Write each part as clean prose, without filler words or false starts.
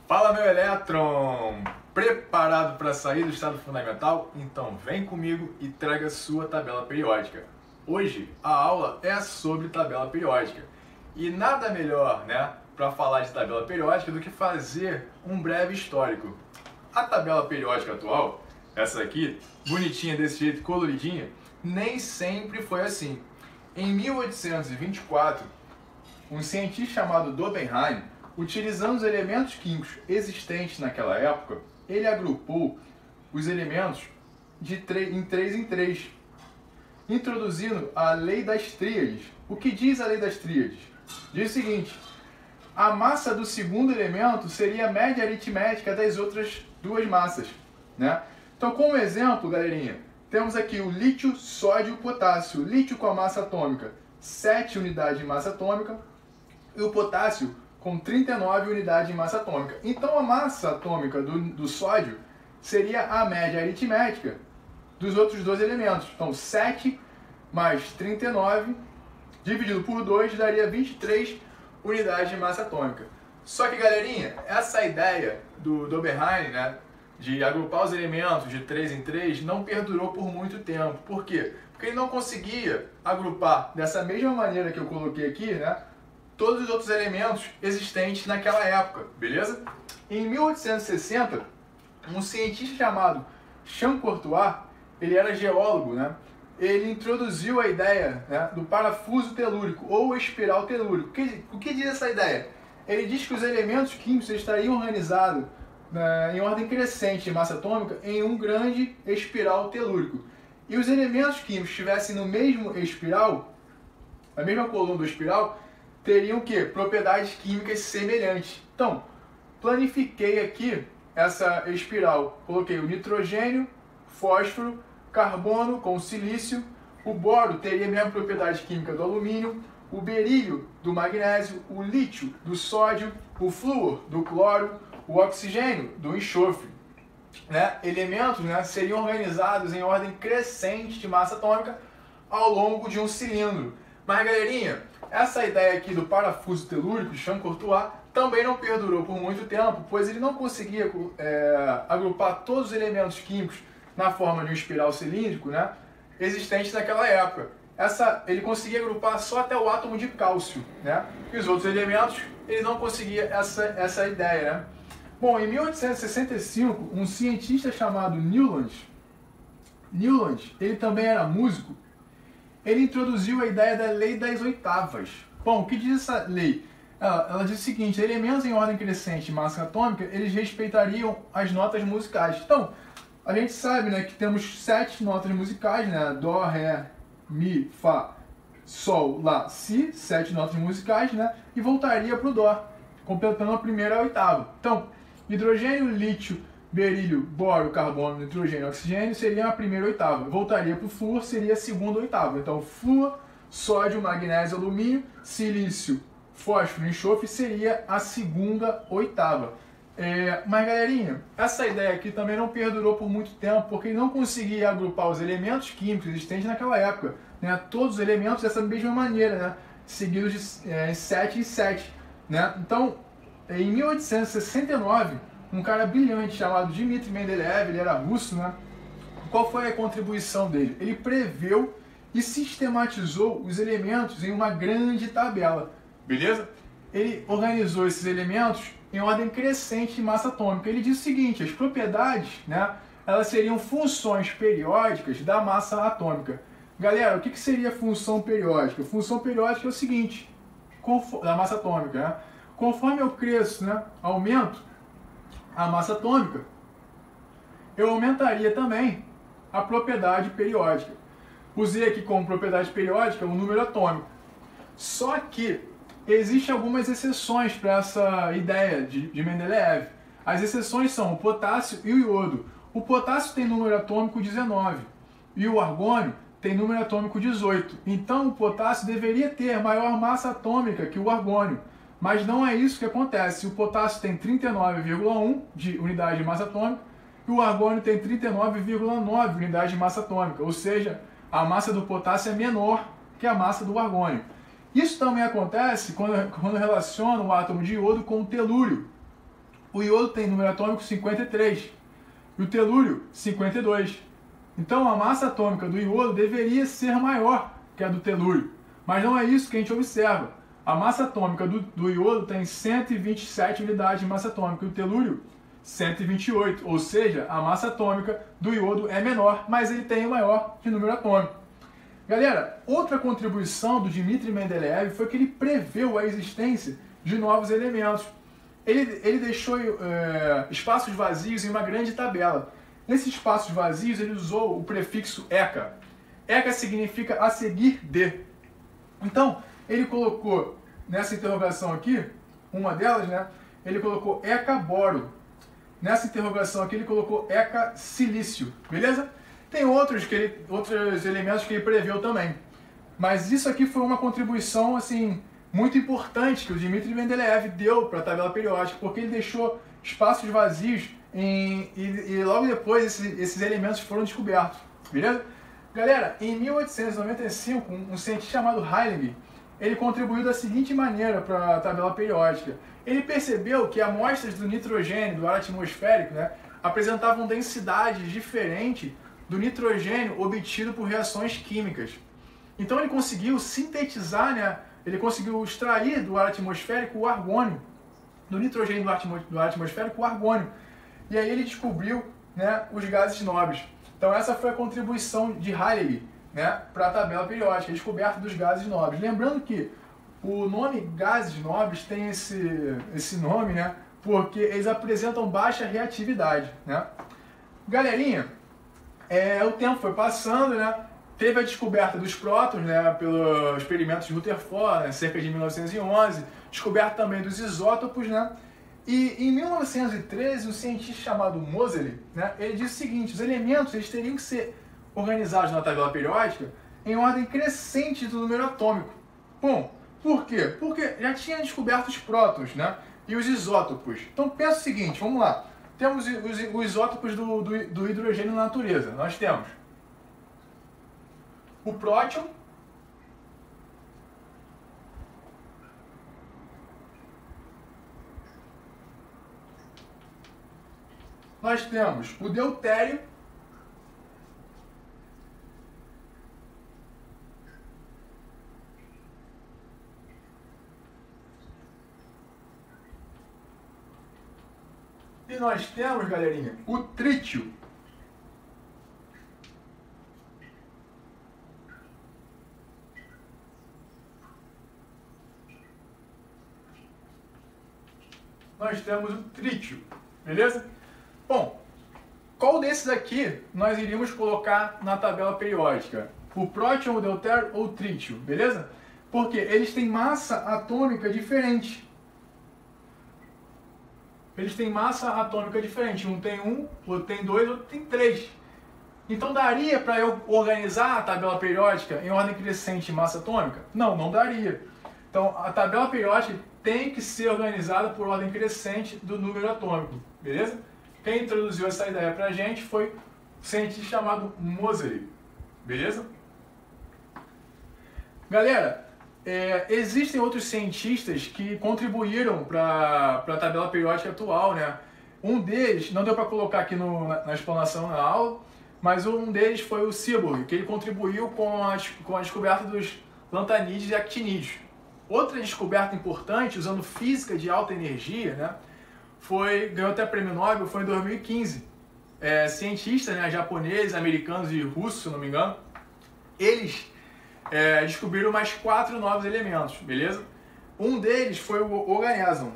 Fala, meu elétron! Preparado para sair do estado fundamental? Então vem comigo e traga sua tabela periódica. Hoje a aula é sobre tabela periódica e nada melhor, para falar de tabela periódica do que fazer um breve histórico. A tabela periódica atual, essa aqui, bonitinha desse jeito, coloridinha, nem sempre foi assim. Em 1824, um cientista chamado Dobenheim, utilizando os elementos químicos existentes naquela época, ele agrupou os elementos em 3, introduzindo a lei das tríades. O que diz a lei das tríades? Diz o seguinte: a massa do segundo elemento seria a média aritmética das outras duas massas, Então, como exemplo, galerinha, temos aqui o lítio, sódio e o potássio. Lítio com a massa atômica 7 unidades de massa atômica e o potássio com 39 unidades de massa atômica. Então a massa atômica do sódio seria a média aritmética dos outros dois elementos. Então 7 mais 39 dividido por 2 daria 23 unidades de massa atômica. Só que, galerinha, essa ideia do Dobenheim, de agrupar os elementos de 3 em 3 não perdurou por muito tempo. Por quê? Porque ele não conseguia agrupar dessa mesma maneira que eu coloquei aqui, todos os outros elementos existentes naquela época, beleza? Em 1860, um cientista chamado Jean Courtois, ele era geólogo, ele introduziu a ideia do parafuso telúrico ou espiral telúrico. O que diz essa ideia? Ele diz que os elementos químicos estariam organizados em ordem crescente de massa atômica em um grande espiral telúrico. E os elementos químicos estivessem no mesmo espiral, na mesma coluna do espiral, teriam o quê? Propriedades químicas semelhantes. Então, planifiquei aqui essa espiral. Coloquei o nitrogênio, fósforo, carbono com silício, o boro teria a mesma propriedade química do alumínio, o berílio do magnésio, o lítio do sódio, o flúor do cloro, o oxigênio do enxofre. Elementos seriam organizados em ordem crescente de massa atômica ao longo de um cilindro. Mas, galerinha, essa ideia aqui do parafuso telúrico de Jean Courtois também não perdurou por muito tempo, pois ele não conseguia agrupar todos os elementos químicos na forma de um espiral cilíndrico existente naquela época. Ele conseguia agrupar só até o átomo de cálcio, e os outros elementos ele não conseguia essa ideia. Bom, em 1865, um cientista chamado Newland, ele também era músico, ele introduziu a ideia da lei das oitavas. Bom, o que diz essa lei? Ela diz o seguinte: elementos em ordem crescente de massa atômica, eles respeitariam as notas musicais. Então, a gente sabe que temos 7 notas musicais, Dó, Ré, Mi, Fá, Sol, Lá, Si, 7 notas musicais, e voltaria para o Dó, completando a primeira e a oitava. Então, hidrogênio, lítio, berílio, boro, carbono, nitrogênio, oxigênio seria a primeira oitava. Voltaria para o flúor, seria a segunda oitava. Então, flúor, sódio, magnésio, alumínio, silício, fósforo e enxofre seria a segunda oitava. Mas, galerinha, essa ideia aqui também não perdurou por muito tempo, porque ele não conseguia agrupar os elementos químicos existentes naquela época, todos os elementos dessa mesma maneira, seguidos de 7 em 7. Então, em 1869, um cara brilhante chamado Dmitri Mendeleev, ele era russo, Qual foi a contribuição dele? Ele preveu e sistematizou os elementos em uma grande tabela, beleza? Ele organizou esses elementos em ordem crescente de massa atômica. Ele diz o seguinte: as propriedades, elas seriam funções periódicas da massa atômica. Galera, o que seria função periódica? Função periódica é o seguinte, da massa atômica, Conforme eu cresço, aumento a massa atômica, eu aumentaria também a propriedade periódica. Usei aqui como propriedade periódica o número atômico. Só que existem algumas exceções para essa ideia de Mendeleev. As exceções são o potássio e o iodo. O potássio tem número atômico 19 e o argônio tem número atômico 18. Então o potássio deveria ter maior massa atômica que o argônio. Mas não é isso que acontece. O potássio tem 39,1 de unidade de massa atômica e o argônio tem 39,9 unidades de massa atômica. Ou seja, a massa do potássio é menor que a massa do argônio. Isso também acontece quando relaciona o átomo de iodo com o telúrio. o iodo tem número atômico 53 e o telúrio 52. Então a massa atômica do iodo deveria ser maior que a do telúrio, mas não é isso que a gente observa. A massa atômica do iodo tem 127 unidades de massa atômica e o telúrio 128, ou seja, a massa atômica do iodo é menor, mas ele tem o maior de número atômico. Galera, outra contribuição do Dmitri Mendeleev foi que ele preveu a existência de novos elementos. Ele deixou espaços vazios em uma grande tabela. Nesses espaços vazios ele usou o prefixo ECA. ECA significa a seguir de. Então, ele colocou nessa interrogação aqui, uma delas, né? Ele colocou ECA boro. Nessa interrogação aqui ele colocou ECA silício, beleza? Tem outros elementos que ele preveu também. Mas isso aqui foi uma contribuição assim muito importante que o Dmitri Mendeleev deu para a tabela periódica, porque ele deixou espaços vazios e logo depois esses elementos foram descobertos, beleza? Galera, em 1895, um cientista chamado Heilig, ele contribuiu da seguinte maneira para a tabela periódica. Ele percebeu que amostras do nitrogênio, do ar atmosférico, né, apresentavam densidades diferentes do nitrogênio obtido por reações químicas. Então ele conseguiu sintetizar, né, ele conseguiu extrair do ar atmosférico o argônio, do nitrogênio do ar atmosférico o argônio. E aí ele descobriu, né, os gases nobres. Então essa foi a contribuição de Heilig, né, para a tabela periódica, a descoberta dos gases nobres. Lembrando que o nome gases nobres tem esse nome, né, porque eles apresentam baixa reatividade, né. Galerinha, o tempo foi passando, né, teve a descoberta dos prótons, né, pelo experimento de Rutherford, né, cerca de 1911, descoberta também dos isótopos, né, e em 1913 um cientista chamado Moseley, né, ele disse o seguinte: os elementos eles teriam que ser organizados na tabela periódica em ordem crescente do número atômico. Bom, por quê? Porque já tinha descoberto os prótons, né, e os isótopos. Então pensa o seguinte, vamos lá. Temos os isótopos do hidrogênio na natureza. Nós temos o próton, nós temos o deutério, e nós temos, galerinha, o trítio. Nós temos o trítio, beleza? Bom, qual desses aqui nós iríamos colocar na tabela periódica? O próton, o deutério ou o trítio, beleza? Porque eles têm massa atômica diferente. Eles têm massa atômica diferente. Um tem 1, outro tem 2, outro tem 3. Então daria para eu organizar a tabela periódica em ordem crescente de massa atômica? Não, não daria. Então a tabela periódica tem que ser organizada por ordem crescente do número atômico, beleza? Quem introduziu essa ideia para a gente foi um cientista chamado Moseley, beleza? Galera, existem outros cientistas que contribuíram para a tabela periódica atual, né? Um deles, não deu para colocar aqui na explanação na aula, mas um deles foi o Seaborg, que ele contribuiu com a descoberta dos lantanídeos e actinídeos. Outra descoberta importante, usando física de alta energia, né, ganhou até prêmio Nobel, foi em 2015. Cientistas, né, japoneses, americanos e russos, se não me engano, eles descobriram mais 4 novos elementos, beleza? Um deles foi o oganesson.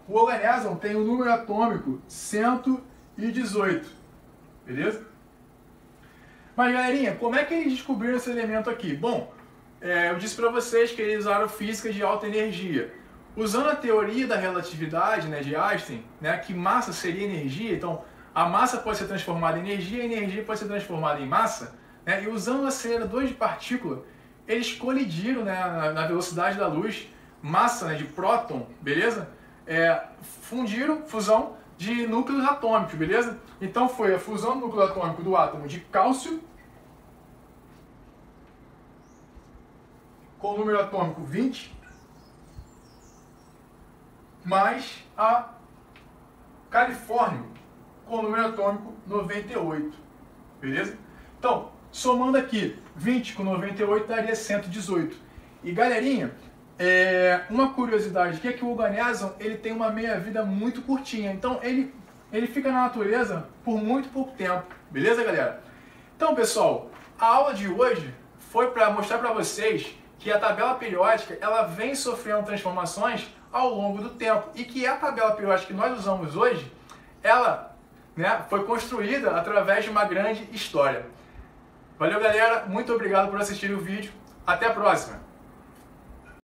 O oganesson tem o número atômico 118, beleza? Mas galerinha, como é que eles descobriram esse elemento aqui? Bom, eu disse para vocês que eles usaram física de alta energia. Usando a teoria da relatividade, né, de Einstein, né, que massa seria energia, então a massa pode ser transformada em energia, a energia pode ser transformada em massa, né, e usando o acelerador de partícula, eles colidiram, né, na velocidade da luz, massa, né, de próton, beleza? Fusão de núcleos atômicos, beleza? Então foi a fusão do núcleo atômico do átomo de cálcio com o número atômico 20 mais a Califórnio, com o número atômico 98, beleza? Então, somando aqui, 20 com 98 daria 118. E galerinha, uma curiosidade aqui é que o organeson ele tem uma meia-vida muito curtinha, então ele fica na natureza por muito pouco tempo, beleza galera? Então pessoal, a aula de hoje foi para mostrar para vocês que a tabela periódica ela vem sofrendo transformações ao longo do tempo e que a tabela periódica que nós usamos hoje, ela foi construída através de uma grande história. Valeu galera, muito obrigado por assistir o vídeo, até a próxima!